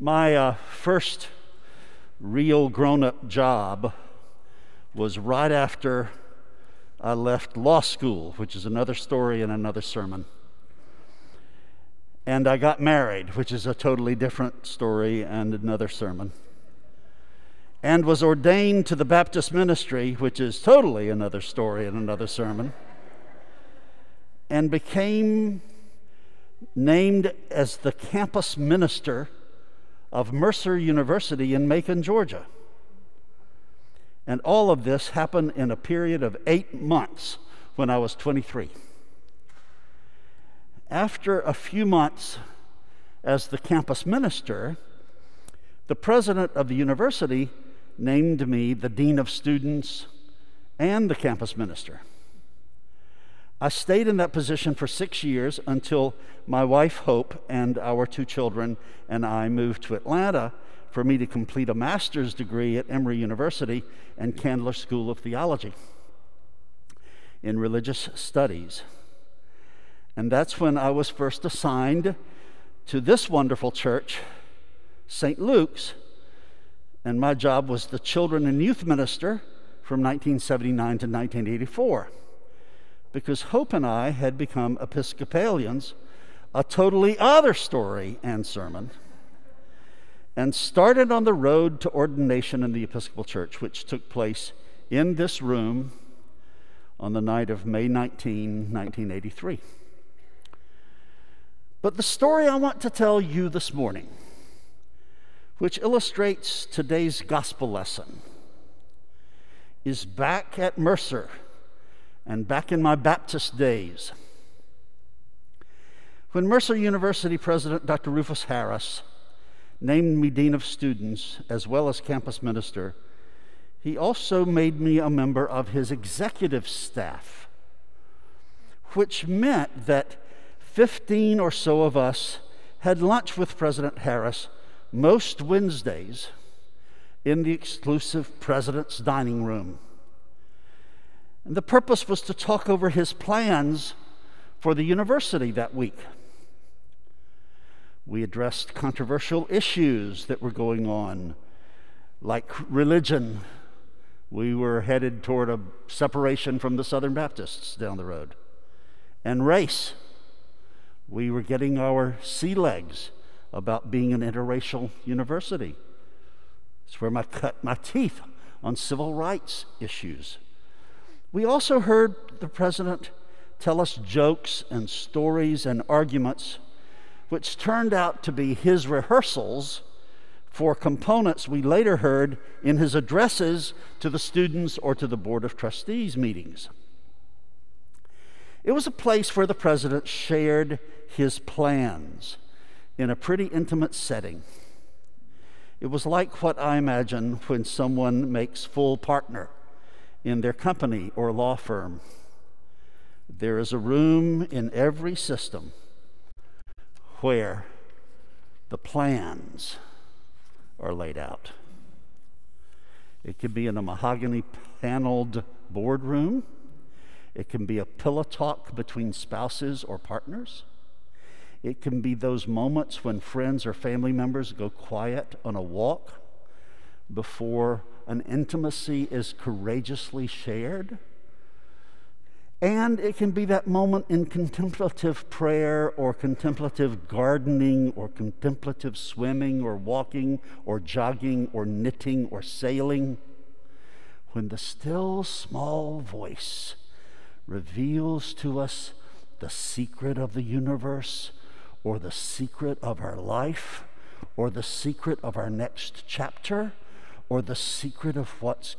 My first real grown-up job was right after I left law school, which is another story and another sermon. And I got married, which is a totally different story and another sermon. And was ordained to the Baptist ministry, which is totally another story and another sermon. And became named as the campus minister of Mercer University in Macon, Georgia. And all of this happened in a period of 8 months when I was 23. After a few months as the campus minister, the president of the university named me the dean of students and the campus minister. I stayed in that position for 6 years until my wife, Hope, and our 2 children and I moved to Atlanta for me to complete a master's degree at Emory University and Candler School of Theology in religious studies. And that's when I was first assigned to this wonderful church, St. Luke's, and my job was the children and youth minister from 1979 to 1984. Because Hope and I had become Episcopalians, a totally other story and sermon, and started on the road to ordination in the Episcopal Church, which took place in this room on the night of May 19, 1983. But the story I want to tell you this morning, which illustrates today's gospel lesson, is back at Mercer and back in my Baptist days. When Mercer University President Dr. Rufus Harris named me Dean of Students as well as campus minister, he also made me a member of his executive staff, which meant that 15 or so of us had lunch with President Harris most Wednesdays in the exclusive president's dining room. And the purpose was to talk over his plans for the university that week. We addressed controversial issues that were going on, like religion. We were headed toward a separation from the Southern Baptists down the road. And race. We were getting our sea legs about being an interracial university. It's where I cut my teeth on civil rights issues. We also heard the president tell us jokes and stories and arguments which turned out to be his rehearsals for components we later heard in his addresses to the students or to the Board of Trustees meetings. It was a place where the president shared his plans in a pretty intimate setting. It was like what I imagine when someone makes full partner in their company or law firm. There is a room in every system where the plans are laid out. It could be in a mahogany paneled boardroom. It can be a pillow talk between spouses or partners. It can be those moments when friends or family members go quiet on a walk before an intimacy is courageously shared. And it can be that moment in contemplative prayer or contemplative gardening or contemplative swimming or walking or jogging or knitting or sailing, when the still small voice reveals to us the secret of the universe or the secret of our life or the secret of our next chapter or the secret of what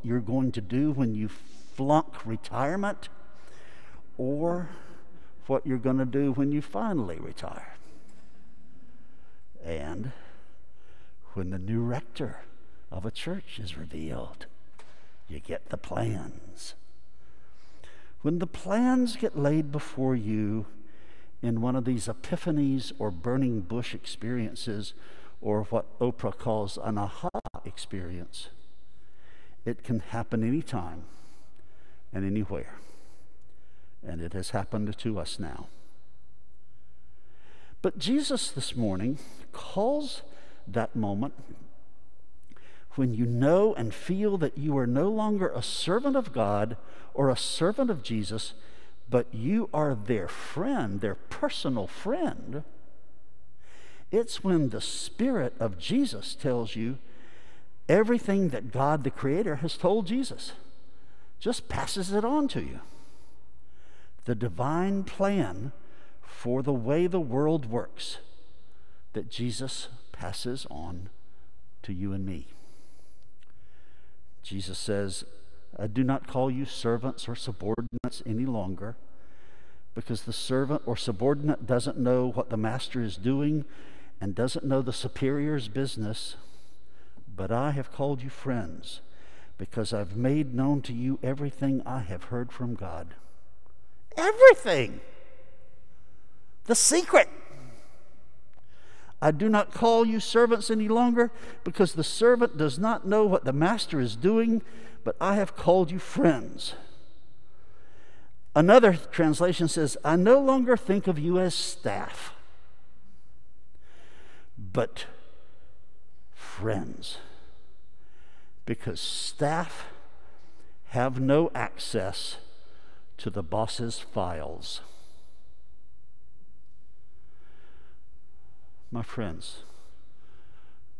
you're going to do when you flunk retirement, or what you're going to do when you finally retire. And when the new rector of a church is revealed, you get the plans. When the plans get laid before you in one of these epiphanies or burning bush experiences, or what Oprah calls an aha experience, it can happen anytime and anywhere. And it has happened to us now. But Jesus this morning calls that moment when you know and feel that you are no longer a servant of God or a servant of Jesus, but you are their friend, their personal friend. It's when the Spirit of Jesus tells you everything that God the Creator has told Jesus, just passes it on to you. The divine plan for the way the world works that Jesus passes on to you and me. Jesus says, I do not call you servants or subordinates any longer, because the servant or subordinate doesn't know what the master is doing and doesn't know the superior's business. But I have called you friends, because I've made known to you everything I have heard from God. Everything! The secret! I do not call you servants any longer, because the servant does not know what the master is doing, but I have called you friends. Another translation says, I no longer think of you as staff, but friends, because staff have no access to the boss's files. My friends,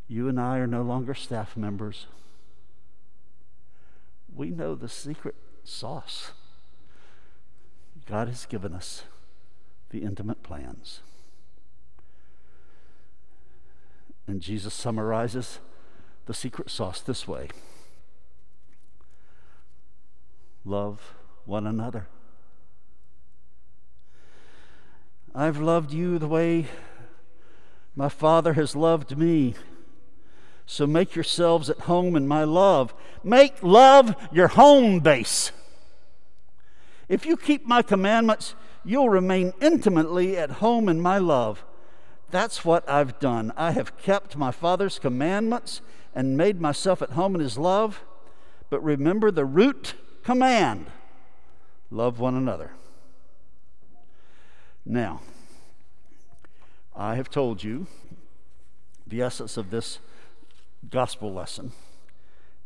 you and I are no longer staff members. We know the secret sauce. God has given us the intimate plans. And Jesus summarizes the secret sauce this way: love one another. I've loved you the way my Father has loved me. So make yourselves at home in my love. Make love your home base. If you keep my commandments, you'll remain intimately at home in my love. That's what I've done. I have kept my Father's commandments and made myself at home in his love. But remember the root command: love one another. Now, I have told you the essence of this gospel lesson,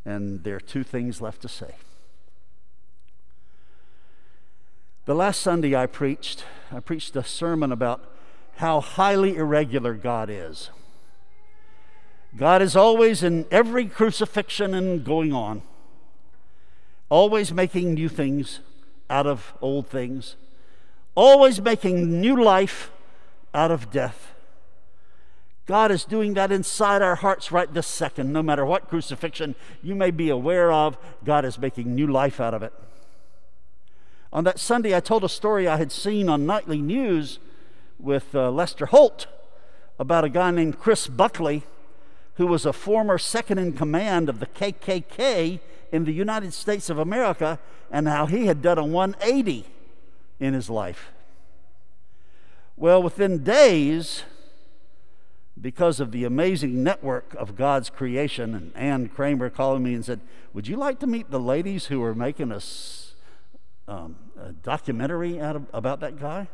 and there are two things left to say. The last Sunday I preached a sermon about how highly irregular God is. God is always in every crucifixion and going on, always making new things out of old things, always making new life out of death. God is doing that inside our hearts right this second. No matter what crucifixion you may be aware of, God is making new life out of it. On that Sunday, I told a story I had seen on nightly news with Lester Holt about a guy named Chris Buckley, who was a former second in command of the KKK in the United States of America, and how he had done a 180 in his life. Well, within days, because of the amazing network of God's creation, and Ann Kramer called me and said, would you like to meet the ladies who are making a documentary about that guy?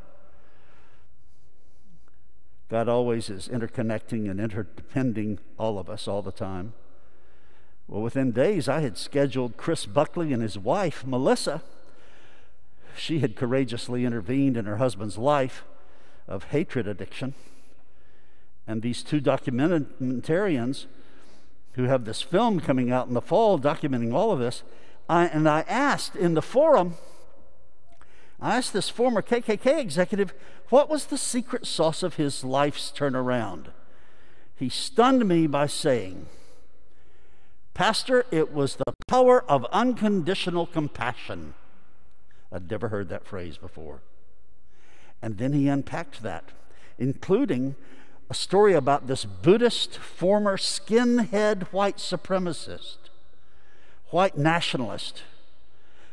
God always is interconnecting and interdepending all of us all the time. Well, within days, I had scheduled Chris Buckley and his wife, Melissa. She had courageously intervened in her husband's life of hatred addiction. And these two documentarians who have this film coming out in the fall documenting all of this, I asked in the forum, I asked this former KKK executive, what was the secret sauce of his life's turnaround? He stunned me by saying, Pastor, it was the power of unconditional compassion. I'd never heard that phrase before. And then he unpacked that, including a story about this Buddhist former skinhead white supremacist, white nationalist,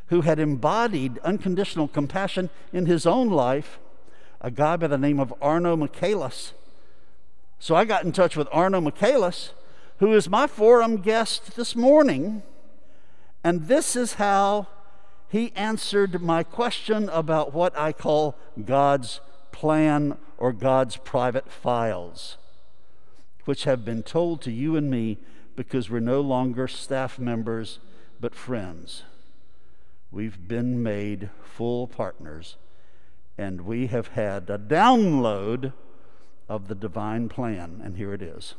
who had embodied unconditional compassion in his own life, a guy by the name of Arno Michaelis. So I got in touch with Arno Michaelis, who is my forum guest this morning, and this is how he answered my question about what I call God's plan or God's private files. which have been told to you and me, because we're no longer staff members but friends. We've been made full partners, and we have had a download of the divine plan, and here it is.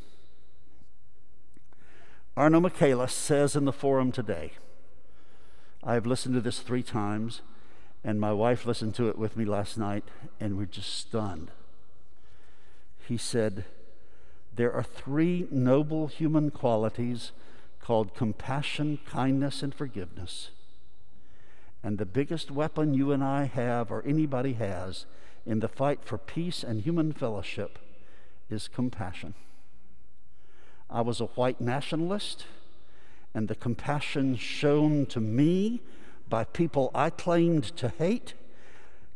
Arno Michaelis says in the forum today, I've listened to this 3 times, and my wife listened to it with me last night, and we're just stunned. He said, there are 3 noble human qualities called compassion, kindness, and forgiveness. And the biggest weapon you and I have, or anybody has, in the fight for peace and human fellowship is compassion. I was a white nationalist, and the compassion shown to me by people I claimed to hate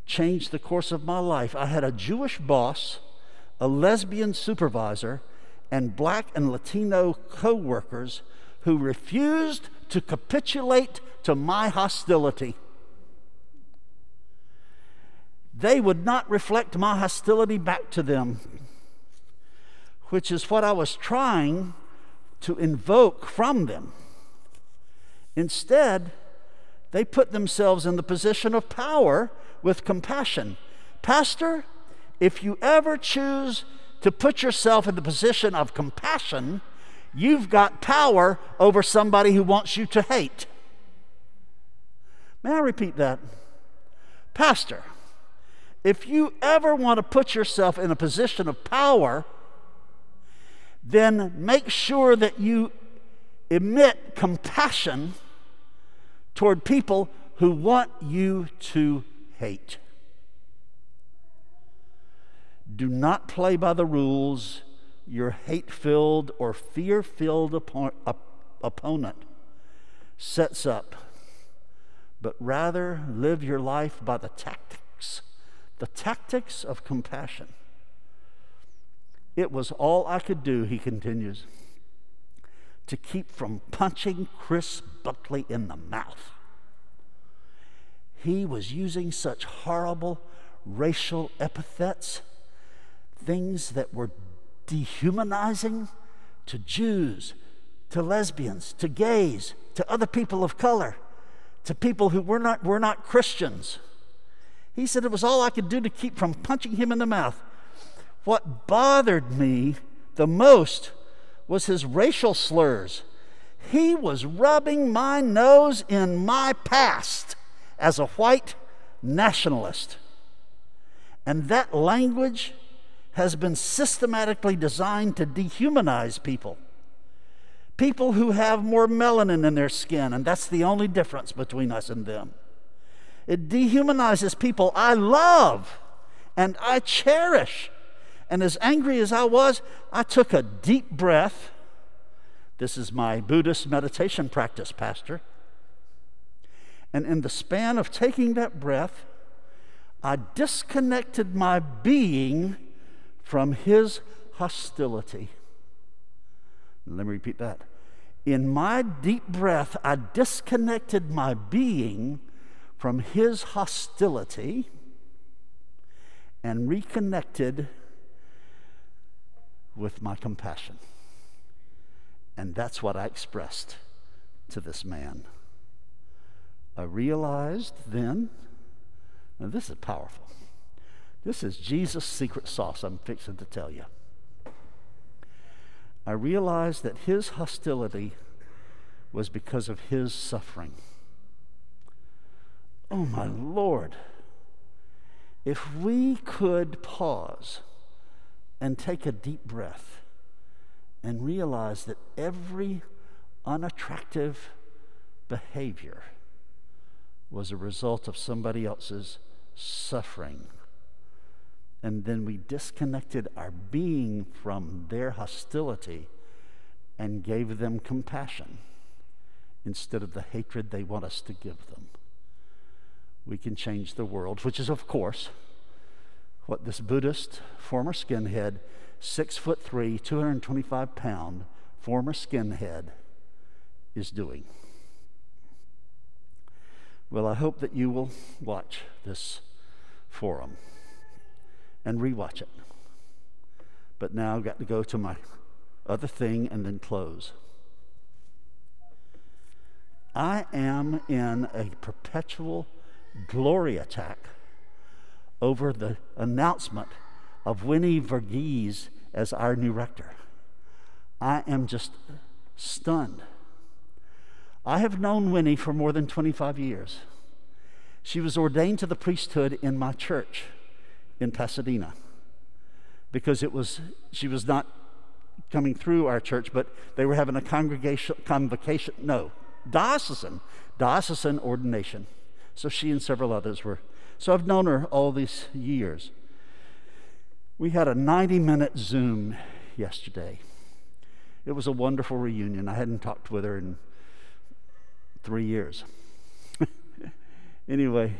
changed the course of my life. I had a Jewish boss, a lesbian supervisor, and black and Latino co-workers who refused to capitulate to my hostility. They would not reflect my hostility back to them, which is what I was trying to invoke from them. Instead, they put themselves in the position of power with compassion. Pastor, if you ever choose to put yourself in the position of compassion, you've got power over somebody who wants you to hate. May I repeat that? Pastor, if you ever want to put yourself in a position of power, then make sure that you emit compassion toward people who want you to hate. Do not play by the rules your hate-filled or fear-filled opponent sets up, but rather live your life by the tactics of compassion. It was all I could do, he continues, to keep from punching Chris Buckley in the mouth. He was using such horrible racial epithets, things that were dehumanizing to Jews, to lesbians, to gays, to other people of color, to people who were not Christians. He said it was all I could do to keep from punching him in the mouth. What bothered me the most was his racial slurs. He was rubbing my nose in my past as a white nationalist. And that language has been systematically designed to dehumanize people. People who have more melanin in their skin, and that's the only difference between us and them. It dehumanizes people I love and I cherish. And as angry as I was, I took a deep breath. This is my Buddhist meditation practice, Pastor. And in the span of taking that breath, I disconnected my being from his hostility. Let me repeat that. In my deep breath, I disconnected my being from his hostility and reconnected with my compassion. And that's what I expressed to this man. I realized then, and this is powerful, this is Jesus' secret sauce I'm fixing to tell you. I realized that his hostility was because of his suffering. Oh my Lord, if we could pause and take a deep breath and realize that every unattractive behavior was a result of somebody else's suffering, and then we disconnected our being from their hostility and gave them compassion instead of the hatred they want us to give them, we can change the world, which is, of course, what this Buddhist former skinhead, 6'3", 225-pound former skinhead is doing. Well, I hope that you will watch this forum and rewatch it. But now I've got to go to my other thing, and then close. I am in a perpetual glory attack over the announcement of Winnie Verghese as our new rector. I am just stunned. I have known Winnie for more than 25 years. She was ordained to the priesthood in my church in Pasadena because she was not coming through our church, but they were having a diocesan ordination. So she and several others were. So I've known her all these years. We had a 90-minute Zoom yesterday. It was a wonderful reunion. I hadn't talked with her in 3 years. Anyway,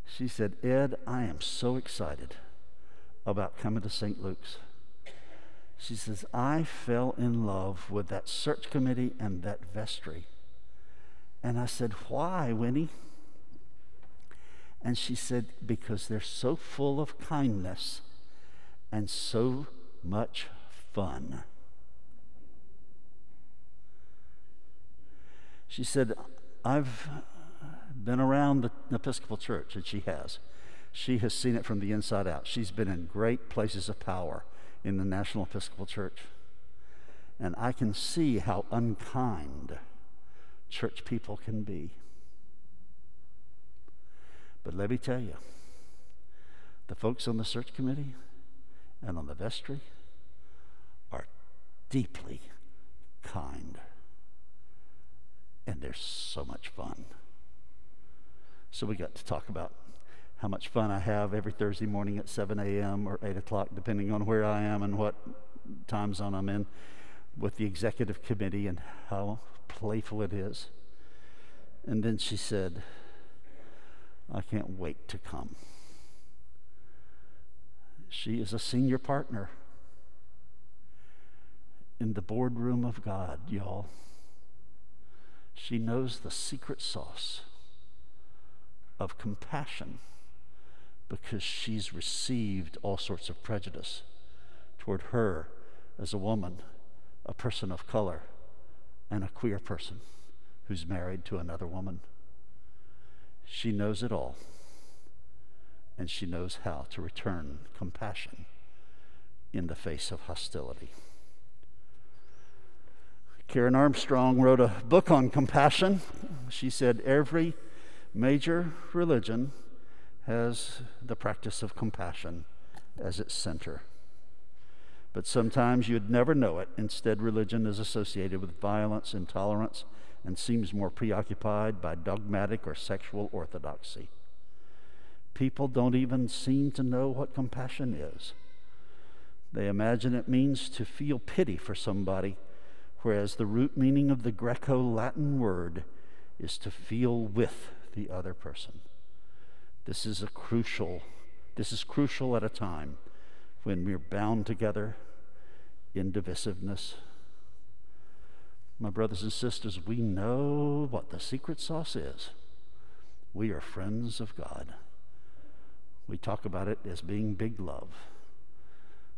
she said, "Ed, I am so excited about coming to St. Luke's." She says, "I fell in love with that search committee and that vestry." And I said, "Why, Winnie?" And she said, "Because they're so full of kindness and so much fun." She said, "I've been around the Episcopal Church," and she has. She has seen it from the inside out. She's been in great places of power in the National Episcopal Church. And I can see how unkind church people can be. But let me tell you, the folks on the search committee and on the vestry are deeply kind. And they're so much fun. So we got to talk about how much fun I have every Thursday morning at 7 a.m. or 8 o'clock, depending on where I am and what time zone I'm in, with the executive committee and how playful it is. And then she said, "I can't wait to come." She is a senior partner in the boardroom of God, y'all. She knows the secret sauce of compassion because she's received all sorts of prejudice toward her as a woman, a person of color, and a queer person who's married to another woman. She knows it all, and she knows how to return compassion in the face of hostility. Karen Armstrong wrote a book on compassion. She said every major religion has the practice of compassion as its center. But sometimes you'd never know it. Instead, religion is associated with violence, intolerance, and seems more preoccupied by dogmatic or sexual orthodoxy. People don't even seem to know what compassion is. They imagine it means to feel pity for somebody, whereas the root meaning of the Greco-Latin word is to feel with the other person. This is crucial at a time when we're bound together in divisiveness. My brothers and sisters, we know what the secret sauce is. We are friends of God. We talk about it as being big love,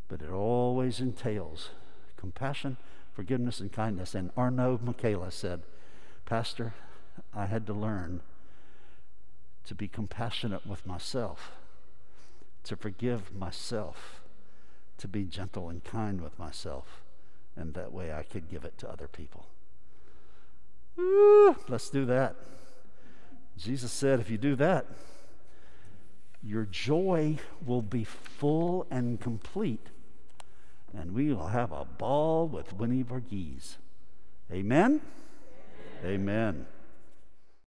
but it always entails compassion, forgiveness, and kindness. And Arno Michaela said, "Pastor, I had to learn to be compassionate with myself, to forgive myself, to be gentle and kind with myself, and that way I could give it to other people." Woo, let's do that. Jesus said, if you do that, your joy will be full and complete, and we will have a ball with Winnie Verghese. Amen? Amen.